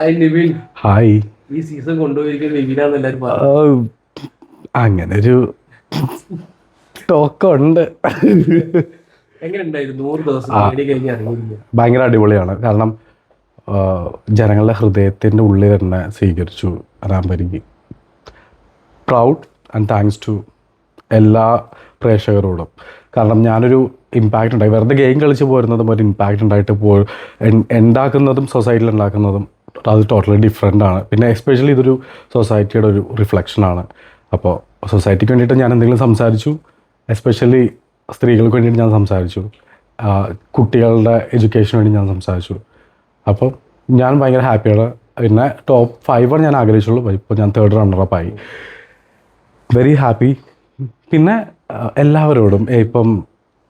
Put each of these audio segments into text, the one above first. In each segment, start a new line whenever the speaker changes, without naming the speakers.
Hi Nivin.
Hi.
ഈ season കൊണ്ടുപോയിരിക്കുന്ന നിവിനാന്ന് എല്ലാവരും പറഞ്ഞു.
അങ്ങനൊരു ടോക്കുണ്ട്.
എങ്ങനെ ഉണ്ടായിരുന്നു 100 ദിവസം നേടി കഴിഞ്ഞ് ഇറങ്ങിയില്ല?
ഭയങ്കര അടിപൊളിയാണ്. കാരണം ജനങ്ങളുടെ ഹൃദയത്തിൻ്റെ ഉള്ളിൽ തന്നെ സ്വീകരിച്ചു റാംബരിക്ക്. പ്രൗഡ് ആൻഡ് താങ്ക്സ് ടു എല്ലാ പ്രേക്ഷകരോടും. കാരണം ഞാനൊരു ഇമ്പാക്റ്റ് ഉണ്ടായി. വെറുതെ ഗെയിം കളിച്ച് പോരുന്നതും ഒരു ഇമ്പാക്റ്റ് ഉണ്ടായിട്ട് ഉണ്ടാക്കുന്നതും സൊസൈറ്റിയിൽ ഉണ്ടാക്കുന്നതും അത് ടോട്ടലി ഡിഫറെൻ്റ് ആണ്. പിന്നെ എസ്പെഷ്യലി ഇതൊരു സൊസൈറ്റിയുടെ ഒരു റിഫ്ലക്ഷനാണ്. അപ്പോൾ സൊസൈറ്റിക്ക് വേണ്ടിയിട്ട് ഞാൻ എന്തെങ്കിലും സംസാരിച്ചു. എസ്പെഷ്യലി സ്ത്രീകൾക്ക് വേണ്ടിയിട്ട് ഞാൻ സംസാരിച്ചു. കുട്ടികളുടെ എഡ്യൂക്കേഷന് വേണ്ടി ഞാൻ സംസാരിച്ചു. അപ്പം ഞാൻ ഭയങ്കര ഹാപ്പിയാണ്. പിന്നെ ടോപ്പ് 5 ഞാൻ ആഗ്രഹിച്ചുള്ളൂ. ഇപ്പോൾ ഞാൻ 3rd റണ്ണറപ്പായി. Very happy. പിന്നെ എല്ലാവരോടും ഇപ്പം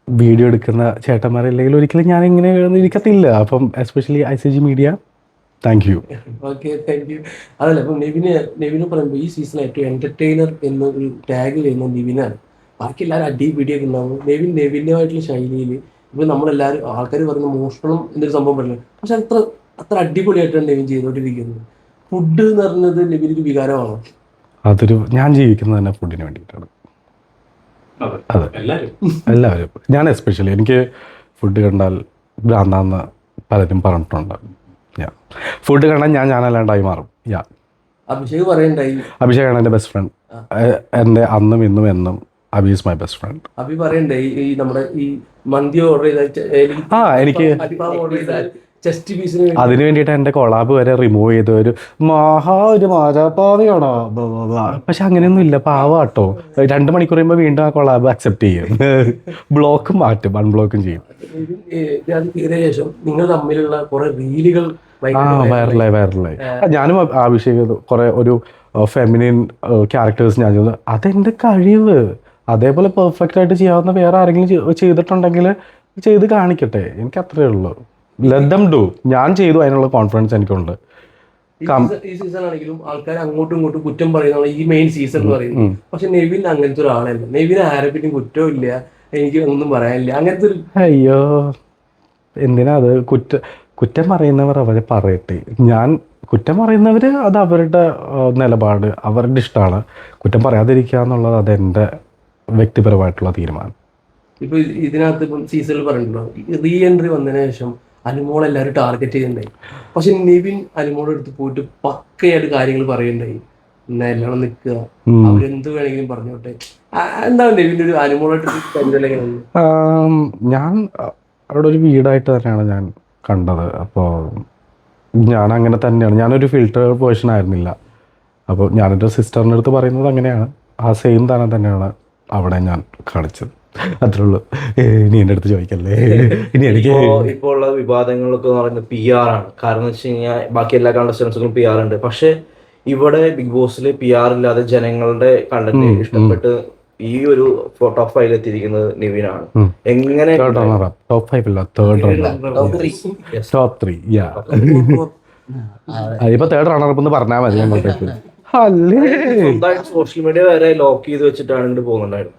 വീഡിയോ എടുക്കുന്ന ചേട്ടന്മാരല്ലെങ്കിൽ ഒരിക്കലും ഞാൻ ഇങ്ങനെ ഇരിക്കത്തില്ല. അപ്പം especially ICG media, thank you.
Okay, thank you. അതല്ല, ഇപ്പം നെവിന് പറയുമ്പോൾ ഈ സീസൺ ഏറ്റവും എന്റർടൈനർ എന്നൊരു ടാഗ് വരുന്ന നിവിനാണ്. ബാക്കി എല്ലാവരും അടിപിടിയൊക്കെ ഉണ്ടാവും. നെവിനുമായിട്ടുള്ള ശൈലിയിൽ ഇപ്പം നമ്മളെല്ലാവരും ആൾക്കാർ പറയുന്ന മോഷണം എന്നൊരു സംഭവം പറഞ്ഞു. പക്ഷെ അത്ര അടിപൊളിയായിട്ടാണ് നെവിൻ ചെയ്തുകൊണ്ടിരിക്കുന്നത്. ഫുഡ് എന്ന് പറയുന്നത് നെവിനൊരു വികാരമാണോ?
ഞാൻ ജീവിക്കുന്നത് തന്നെ ഫുഡിന് വേണ്ടിയിട്ടാണ്. അതെ, എല്ലാവരും. ഞാൻ എസ്പെഷ്യലി എനിക്ക് ഫുഡ് കണ്ടാൽ ഭ്രാന്താന്ന് പലരും പറഞ്ഞിട്ടുണ്ട്. ഫുഡ് കാണാൻ ഞാനല്ലാണ്ടായി മാറും.
അഭിഷേക് പറയണ്ടായി.
അഭിഷേകാണ് എൻ്റെ ബെസ്റ്റ് ഫ്രണ്ട്. എൻ്റെ അന്നും ഇന്നും എന്നും അഭി ഈസ് മൈ ബെസ്റ്റ് ഫ്രണ്ട്.
അഭി പറയണ്ടായി ഈ നമ്മുടെ ഈ മന്തി ഓർഡർ ചെയ്താൽ
എനിക്ക്
ഓർഡർ ചെയ്താൽ ചെസ്റ്റ് പീസിന്
അതിന് വേണ്ടിയിട്ട് എൻ്റെ കൊളാബ് വരെ റിമൂവ് ചെയ്ത ഒരു മാരാപാവിയാണോ. പക്ഷെ അങ്ങനെയൊന്നും ഇല്ല, പാവാട്ടോ. 2 മണിക്കൂർ കഴിയുമ്പോൾ വീണ്ടും ആ കൊളാബ് അക്സെപ്റ്റ് ചെയ്യും. ബ്ലോക്കും മാറ്റും, അൺബ്ലോക്കും ചെയ്യും.
ശേഷം നിങ്ങൾ തമ്മിലുള്ള കുറെ റീലുകൾ
വൈറലായി. ഞാനും അഭിഷേക് കുറെ ഒരു ഫെമിനിൻ ക്യാരക്ടേഴ്സ് ഞാൻ ചെയ്തു. അതെൻ്റെ കഴിവ്. അതേപോലെ പെർഫെക്റ്റ് ആയിട്ട് ചെയ്യാവുന്ന വേറെ ആരെങ്കിലും ചെയ്തിട്ടുണ്ടെങ്കിൽ ചെയ്ത് കാണിക്കട്ടെ. എനിക്ക് അത്രയേ ഉള്ളൂ. Let them do. ഞാൻ ചെയ്തു, അതിനുള്ള കോൺഫിഡൻസ് എനിക്കുണ്ട്.
ഈ സീസൺ ആണെങ്കിലും ആൾക്കാർ അങ്ങോട്ടും ഇങ്ങോട്ടും കുറ്റം പറയുന്നതാണ് ഈ മെയിൻ സീസൺ എന്ന് പറയുന്നത്. പക്ഷെ നെവിൻ അങ്ങനത്തെ ഒരാളല്ല. നെവിന് ആരെപ്പറ്റും കുറ്റവും ഇല്ല, എനിക്ക് ഒന്നും പറയാനില്ല, അങ്ങനത്തെ ഒരു.
അയ്യോ, എന്തിനാ അത്? കുറ്റം പറയുന്നവർ അവരെ പറയട്ടെ. കുറ്റം പറയുന്നവർ അത് അവരുടെ നിലപാട്, അവരുടെ ഇഷ്ടമാണ്. കുറ്റം പറയാതിരിക്കുക എന്നുള്ളത് അതെൻ്റെ വ്യക്തിപരമായിട്ടുള്ള തീരുമാനം.
ഇപ്പൊ ഇതിനകത്ത് ഇപ്പം സീസണിൽ പറഞ്ഞിട്ടുണ്ടോ, റീ എൻട്രി വന്നതിന് ശേഷം അനുമോൾ എല്ലാവരും ടാർഗറ്റ് ചെയ്യുന്നുണ്ടായി. പക്ഷെ നിവിൻ അനുമോളുടെ അടുത്ത് പോയിട്ട് പക്കയായിട്ട് കാര്യങ്ങൾ പറയുന്നുണ്ടായി. എല്ലാം നിൽക്കുക, അവരെന്ത് വേണമെങ്കിലും പറഞ്ഞോട്ടെ. എന്താണ് നെവിൻ്റെ ഒരു അനുമോളായിട്ട് കരുതലെങ്ങനെ?
ഞാൻ അവിടെ ഒരു വീടായിട്ട് തന്നെയാണ് ഞാൻ കണ്ടത്. അപ്പോൾ ഞാൻ അങ്ങനെ തന്നെയാണ്. ഞാനൊരു ഫിൽറ്റർ പേഴ്സൺ ആയിരുന്നില്ല. അപ്പോൾ ഞാനെൻ്റെ സിസ്റ്ററിൻ്റെ അടുത്ത് പറയുന്നത് അങ്ങനെയാണ്. ആ സെയിം തന്നെയാണ് അവിടെ ഞാൻ കാണിച്ചത്. അത്രേ ഉള്ളൂ. ഇനി എൻ്റെ അടുത്ത് ചോദിക്കല്ലേ. ഇനി എനിക്ക്
ഇപ്പോൾ ഉള്ള വിവാദങ്ങളൊക്കെ എന്ന് പറയുന്നത് PR ആണ്. കാരണം എന്ന് വെച്ച് കഴിഞ്ഞാൽ ബാക്കി എല്ലാ കണ്ടസ്റ്റൻസുകളും PR ഉണ്ട്. പക്ഷെ ഇവിടെ ബിഗ് ബോസിൽ PR ഇല്ലാതെ ജനങ്ങളുടെ കണ്ടന്റ് ഇഷ്ടപ്പെട്ട് ഈ ഒരു ടോപ്പ് 5 എത്തിയിരിക്കുന്നത് നിവിനാണ്. എങ്ങനെ
ടോപ്പ് 5 അല്ല, ടോപ്പ് 3. ഇപ്പൊ 3rd റണ്ണറപ്പ് എന്ന് പറഞ്ഞാൽ മതി.
സ്വന്തമായിട്ട് സോഷ്യൽ മീഡിയ വരെ ലോക്ക് ചെയ്ത് വെച്ചിട്ടാണ് ഇങ്ങോട്ട് പോകുന്നുണ്ടായിരുന്നു.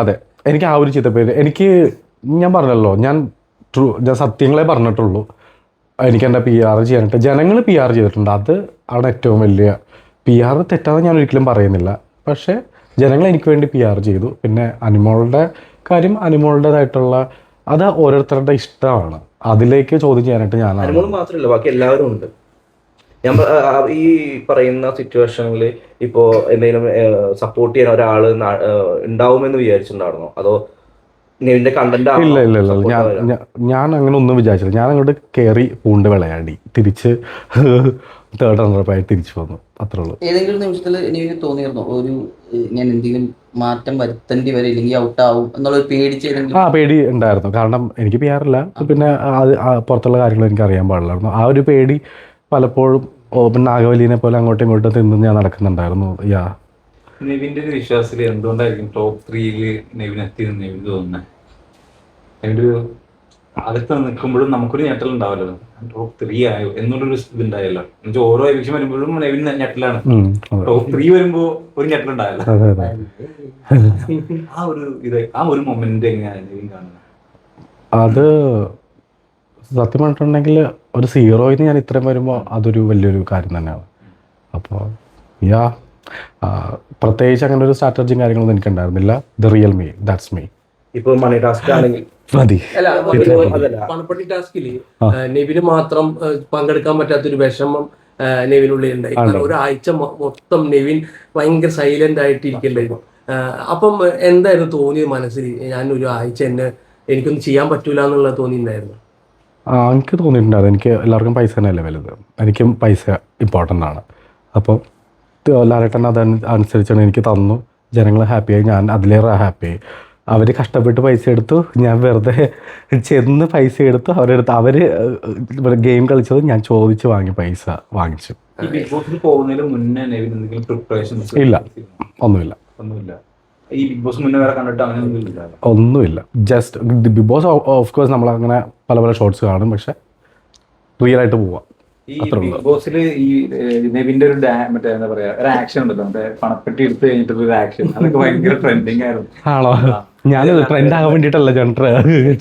അതെ. എനിക്ക് ആ ഒരു ചിത്തപ്പേര് ഞാൻ പറഞ്ഞല്ലോ, ഞാൻ സത്യങ്ങളെ പറഞ്ഞിട്ടുള്ളൂ. എനിക്ക് എൻ്റെ PR ചെയ്യാനായിട്ട് ജനങ്ങൾ PR ചെയ്തിട്ടുണ്ട്. അത് ആണ് ഏറ്റവും വലിയ. PR തെറ്റാതെ ഞാൻ ഒരിക്കലും പറയുന്നില്ല. പക്ഷേ ജനങ്ങൾ എനിക്ക് വേണ്ടി PR ചെയ്തു. പിന്നെ അനിമോളുടെ കാര്യം അനിമോളുടേതായിട്ടുള്ള അത് ഓരോരുത്തരുടെ ഇഷ്ടമാണ്. അതിലേക്ക് ചോദ്യം ചെയ്യാനായിട്ട് ഞാൻ
അനിമോൾ മാത്രമല്ല, ബാക്കി എല്ലാവരും ഉണ്ട്. ഞാൻ ഈ പറയുന്ന സിറ്റുവേഷനിൽ ഇപ്പോ എന്തെങ്കിലും സപ്പോർട്ട് ചെയ്യാൻ ഒരാൾ ഉണ്ടാവുമെന്ന് വിചാരിച്ചിട്ടുണ്ടായിരുന്നോ? അതോ നിവിന്റെ കണ്ടന്റ്?
ഇല്ല. ഞാൻ അങ്ങനെ ഒന്നും വിചാരിച്ചില്ല. ഞാൻ അങ്ങോട്ട് കയറി പൂണ്ട് വിളയാടി തിരിച്ച് 3rd റണ്ണറപ്പായി തിരിച്ചു വന്നു. അത്രേ ഉള്ളൂ.
ഏതെങ്കിലും നിമിഷത്തിൽ എനിക്ക് തോന്നിയിരുന്നോ ഒരു ഞാൻ എന്തെങ്കിലും മാറ്റം വരുത്തേണ്ടി വരെ, ഇല്ലെങ്കിൽ ഔട്ട് ആവും എന്നുള്ള
പേടി ഉണ്ടായിരുന്നു. കാരണം എനിക്ക് PR ഇല്ല. പിന്നെ പുറത്തുള്ള കാര്യങ്ങൾ എനിക്ക് അറിയാൻ പാടില്ലായിരുന്നു. ആ ഒരു പേടി പലപ്പോഴും നാഗവല്ലിനെ പോലെ അങ്ങോട്ടും ഇങ്ങോട്ടും തിന്ന് ഞാൻ നടക്കുന്നുണ്ടായിരുന്നു.
നെവിന്റെ ഒരു വിശ്വാസത്തിൽ എന്തുകൊണ്ടായിരിക്കും ടോപ്പ് 3 നെവിൻ എത്തിയെന്ന് നെവിൻ തോന്നുന്നത്? അതിൻ്റെ ഒരു അടുത്ത് നിൽക്കുമ്പോഴും നമുക്കൊരു ഞെട്ടൽ ഉണ്ടാവല്ലോ. ടോപ്പ് 3 ആയോ എന്നുള്ളൊരു ഇതുണ്ടായല്ലോ. എന്നുവെച്ചാൽ ഓരോ എവിക്ഷൻ വരുമ്പോഴും നെവിൻ ഞെട്ടലാണ്. ടോപ്പ് 3 വരുമ്പോ ഒരു ഞെട്ടലുണ്ടായല്ലോ. ആ ഒരു മൊമെന്റ് എങ്ങനെയാണ് നെവിൻ കാണുന്നത്?
അത് സത്യം പറഞ്ഞിട്ടുണ്ടെങ്കിൽ ഒരു സീറോയിൽ നിന്ന് ഞാൻ ഇത്രയും വരുമ്പോൾ അതൊരു വലിയൊരു കാര്യം തന്നെയാണ്. അപ്പോൾ യാ പ്രത്യേകിച്ച് അങ്ങനെ ഒരു സ്ട്രാറ്റജിയും കാര്യങ്ങളൊന്നും എനിക്കുണ്ടായിരുന്നില്ല. The real me, that's me.
ഇപ്പൊ മണി ടാസ്ക് ആണെങ്കിൽ
മതി.
അല്ല,
അതല്ല.
പണപ്പെട്ടി ടാസ്കില് നെവിന് മാത്രം പങ്കെടുക്കാൻ പറ്റാത്തൊരു വിഷമം നെവിനുള്ളിൽ ഉണ്ടായി. കാരണം ഒരാഴ്ച മൊത്തം നെവിൻ ഭയങ്കര സൈലന്റ് ആയിട്ടിരിക്കണ്ടായിരുന്നു. അപ്പം എന്തായിരുന്നു തോന്നിയത് മനസ്സിൽ? ഞാൻ ഒരു ആഴ്ച എനിക്കൊന്നും ചെയ്യാൻ പറ്റൂല എന്നുള്ളത് തോന്നിയിട്ടുണ്ടായിരുന്നു.
എനിക്ക് തോന്നിയിട്ടുണ്ടായിരുന്നു, എനിക്ക് എല്ലാവർക്കും പൈസ തന്നെയല്ലേ വലുത്, എനിക്കും പൈസ ഇമ്പോർട്ടൻ്റ് ആണ്. അപ്പോൾ ലാലേട്ടൻ അതനുസരിച്ചാണ് എനിക്ക് തന്നു. ജനങ്ങൾ ഹാപ്പിയായി, ഞാൻ അതിലേറെ ഹാപ്പിയായി. അവർ കഷ്ടപ്പെട്ട് പൈസ എടുത്തു, ഞാൻ വെറുതെ ചെന്ന് പൈസ എടുത്തു. അവർ ഗെയിം കളിച്ചത് ഞാൻ ചോദിച്ച് വാങ്ങി പൈസ വാങ്ങിച്ചു.
ഈ ബിഗ് ബോസിൽ പോകുന്നതിന് മുന്നേ നെവിൻ എന്തെങ്കിലും പ്രിപ്പറേഷൻസ്?
ഇല്ല, ഒന്നുമില്ല.
ഈ ബിഗ് ബോസ് മുന്നേ വേറെ കണ്ടിട്ട് അങ്ങനെ
ഒന്നുമില്ല. Just Bigg Boss of course നമ്മളങ്ങനെ പല പല ഷോർട്സ് കാണും, പക്ഷെ റിയൽ ആയിട്ട് പോവാം.
ഈ ബിഗ് ബോസിൽ ഈ നെവിന്റെ ഒരു മറ്റേ എന്താ പറയാ ഒരു ആക്ഷൻ ഉണ്ടല്ലോ, മറ്റേ പണപ്പെട്ടി എടുത്ത് കഴിഞ്ഞിട്ടുള്ള ഒരു ആക്ഷൻ, അതൊക്കെ ഭയങ്കര ട്രെൻഡിങ് ആയിരുന്നു.
ആണോ? ഞാനത് ട്രെൻഡ് ആകാൻ വേണ്ടിയിട്ടല്ല ഞാൻ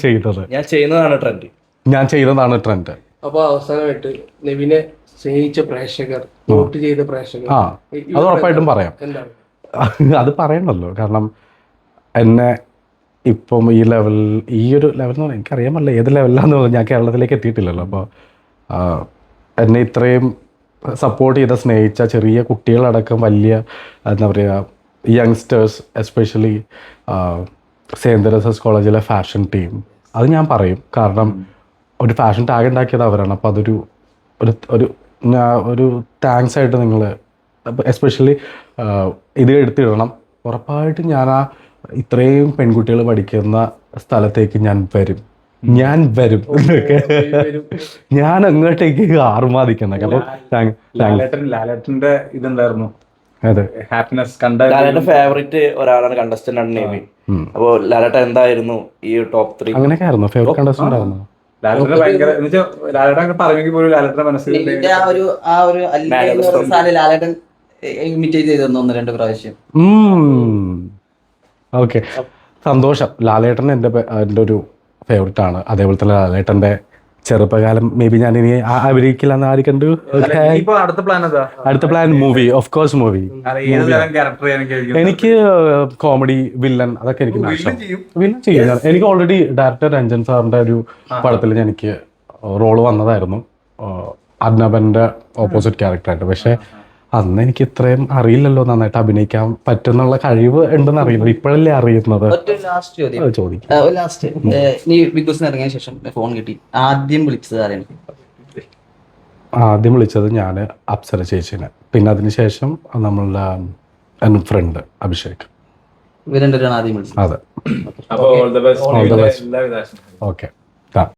ചെയ്തത്.
ഞാൻ ചെയ്യുന്നതാണ് ട്രെൻഡ്.
ഞാൻ ചെയ്തതാണ് ട്രെൻഡ്.
അപ്പൊ അവസാനമായിട്ട് നെവിനെ സ്നേഹിച്ച പ്രേക്ഷകർ, വോട്ട് ചെയ്ത പ്രേക്ഷകർ,
അത് ഉറപ്പായിട്ടും പറയാം.
എന്താണ്
അത് പറയണല്ലോ. കാരണം എന്നെ ഇപ്പം ഈ ഒരു ലെവൽ എന്ന് പറഞ്ഞാൽ എനിക്കറിയാൻ പറ്റില്ല ഏത് ലെവലിലാന്ന് ഞാൻ കേരളത്തിലേക്ക് എത്തിയിട്ടില്ലല്ലോ. അപ്പോൾ എന്നെ ഇത്രയും സപ്പോർട്ട് ചെയ്ത സ്നേഹിച്ച ചെറിയ കുട്ടികളടക്കം വലിയ എന്താ പറയുക യങ്സ്റ്റേഴ്സ്, എസ്പെഷ്യലി സെയിൻറ് തെരേസാസ് കോളേജിലെ ഫാഷൻ ടീം, അത് ഞാൻ പറയും. കാരണം ഒരു ഫാഷൻ ടാഗ് ഉണ്ടാക്കിയത് അവരാണ്. അപ്പോൾ അതൊരു ഒരു താങ്ക്സ് ആയിട്ട് നിങ്ങൾ എസ്പെഷ്യലി ഇത് എടുത്തിടണം. ഉറപ്പായിട്ടും ഞാൻ ഇത്രയും പെൺകുട്ടികൾ പഠിക്കുന്ന സ്ഥലത്തേക്ക് ഞാൻ വരും എന്നൊക്കെ ഞാൻ അങ്ങോട്ടേക്ക് ആർമാദിക്കുന്നൊക്കെ. അപ്പോൾ
ലാലേട്ടന്റെ ഇതെന്തായിരുന്നു?
അതെ,
ഹാപ്പിനെസ്
ലാലേട്ടന്റെ ഫേവറേറ്റ് ഒരാളാണ് കണ്ടസ്റ്റന്റ് ആണ് നെവിൻ. അപ്പോൾ ലാലേട്ടൻ എന്തായിരുന്നു ഈ ടോപ്പ് 3?
അങ്ങനെയൊക്കെ ആയിരുന്നു ഫേവറേറ്റ് കണ്ടസ്റ്റന്റ് ആയിരുന്നു.
ലാലേട്ടന് ഭയങ്കര ലാലേട്ടൻ പറയുമെങ്കിൽ പോലും ലാലേട്ടന്റെ മനസ്സിൽ
ലാലേട്ടൻ ഇമിറ്റേറ്റ് ചെയ്തു 1-2 പ്രാവശ്യം.
ഓക്കെ, സന്തോഷം. ലാലേട്ടൻ എൻ്റെ ഒരു ഫേവറേറ്റ് ആണ്. അതേപോലെ തന്നെ ലാലേട്ടൻ്റെ ചെറുപ്പകാലം മേ ബി ഞാൻ ഇനി അഭിനയിക്കില്ലെന്ന് ആര് കണ്ടു. അടുത്ത plan movie, of course movie. എനിക്ക് കോമഡി, വില്ലൻ, അതൊക്കെ എനിക്ക് വില്ലൻ ചെയ്യും. എനിക്ക് ഓൾറെഡി ഡയറക്ടർ രഞ്ജൻ സാറിൻ്റെ ഒരു പടത്തിൽ എനിക്ക് റോള് വന്നതായിരുന്നു, അർണബൻ്റെ ഓപ്പോസിറ്റ് ക്യാരക്ടറായിട്ട്. പക്ഷേ അന്ന് എനിക്ക് ഇത്രയും അറിയില്ലല്ലോ, നന്നായിട്ട് അഭിനയിക്കാൻ പറ്റുന്നുള്ള കഴിവ് ഉണ്ടെന്ന് അറിയില്ല, ഇപ്പോഴല്ലേ അറിയുന്നത്.
ലാസ്റ്റ് നീ ബിഗ് ബോസിന് ഇറങ്ങിയ ശേഷം ഫോൺ കിട്ടി, ആദ്യം വിളിച്ചത് ആരാണ്?
ആദ്യം വിളിച്ചത് ഞാൻ അപ്സര ചേച്ചിനെ, പിന്നെ അതിനുശേഷം നമ്മളുടെ എൻ്റെ ഫ്രണ്ട് അഭിഷേക്.
ഇവർ രണ്ടുപേരാണ് ആദ്യം വിളിച്ചത്.
അതെ.
ഓക്കെ.
ഓക്കെ.